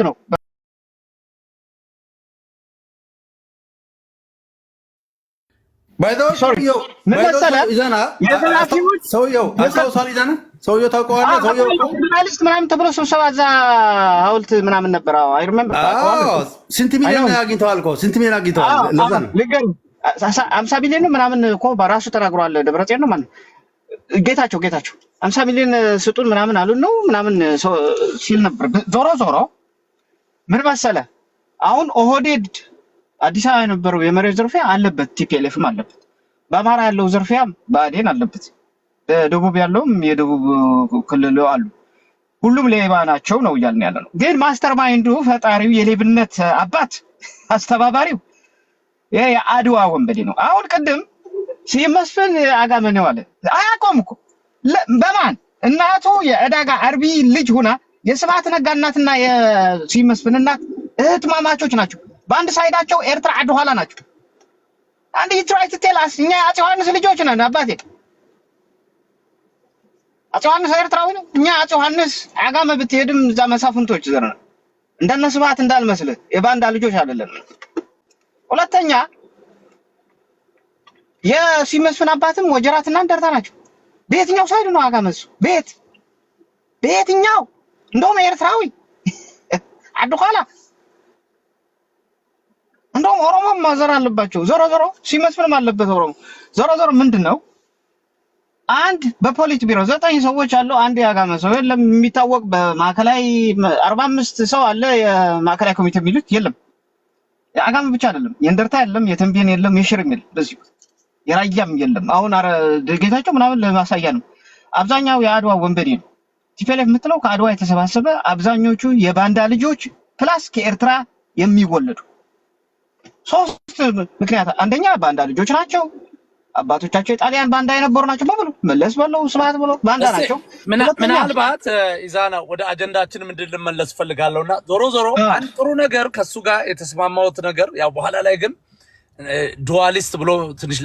ነው ባይዘው ሰውየው ታውቀዋለህ? ጆርናሊስት ምናምን ተብሎ ስብሰባ እዛ ሐውልት ምናምን ነበር። አይ ሪሜምበር። ስንት ሚሊዮን አግኝተዋል እኮ ስንት ሚሊዮን አግኝተዋል? ለዛ ነው 50 ሚሊዮን ምናምን እኮ በራሱ ተናግሯል። ደብረጽዮን ነው ማለት ጌታቸው 50 ሚሊዮን ስጡን ምናምን አሉ ነው ምናምን ሲል ነበር። ዞሮ ምን መሰለህ አሁን ኦህዴድ አዲስ አበባ የነበረው የመሬት ዝርፊያ አለበት፣ ቲፒኤልኤፍም አለበት። በአማራ ያለው ዝርፊያ ብአዴን አለበት። በደቡብ ያለውም የደቡብ ክልል አሉ። ሁሉም ሌባ ናቸው ነው እያልን ያለ ነው። ግን ማስተር ማይንዱ ፈጣሪው የሌብነት አባት አስተባባሪው የአድዋ ወንበዴ ነው። አሁን ቅድም ሲመስፍን አጋመን ነው አለ። አያቆም እኮ በማን እናቱ የዕዳጋ አርቢ ልጅ ሆና የስብሐት ነጋ እናትና የሲመስፍን እናት እህትማማቾች ናቸው። በአንድ ሳይዳቸው ኤርትራ አድ ኋላ ናቸው። አንድ ይትራይት ቴላስ እኛ አፄ ዮሐንስ ልጆች ነን። አባቴ አፄ ዮሐንስ ኤርትራዊ ነው። እኛ አፄ ዮሐንስ አጋመ ብትሄድም እዛ መሳፍንቶች ዘር ነው። እንደነ ስብሐት እንዳልመስልህ የባንዳ ልጆች አይደለም። ሁለተኛ የሲመስፍን አባትም ወጀራትና እንደርታ ናቸው። በየትኛው ሳይድ ነው አጋመሱ? በየትኛው እንደውም ኤርትራዊ አድ ኋላ እንደውም ኦሮሞ ማዘር አለባቸው። ዞሮ ሲመስፍንም አለበት ኦሮሞ። ዞሮ ምንድነው አንድ በፖሊት ቢሮ 9 ሰዎች አሉ። አንድ ያጋመ ሰው የለም የሚታወቅ። በማዕከላዊ 45 ሰው አለ። የማዕከላዊ ኮሚቴ የሚሉት የለም። ያጋመ ብቻ አይደለም፣ የእንደርታ የለም፣ የተንቤን የለም፣ የሽርም የለም፣ በዚህ የራያም የለም። አሁን ጌታቸው ምናምን ለማሳያ ነው። አብዛኛው የአድዋ ወንበዴ ነው። ቲፒኤልኤፍ የምትለው ከአድዋ የተሰባሰበ አብዛኞቹ የባንዳ ልጆች ፕላስ ከኤርትራ የሚወለዱ 3 ምክንያት። አንደኛ ባንዳ ልጆች ናቸው። አባቶቻቸው የጣሊያን ባንዳ የነበሩ ናቸው። በብሉ መለስ በለው ስብሐት በለው ባንዳ ናቸው። ምናልባት ኢዛና ወደ አጀንዳችን ምንድን ልመለስ ፈልጋለሁና ዞሮ አንድ ጥሩ ነገር ከሱ ጋር የተስማማሁት ነገር ያው በኋላ ላይ ግን ዱዋሊስት ብሎ ትንሽ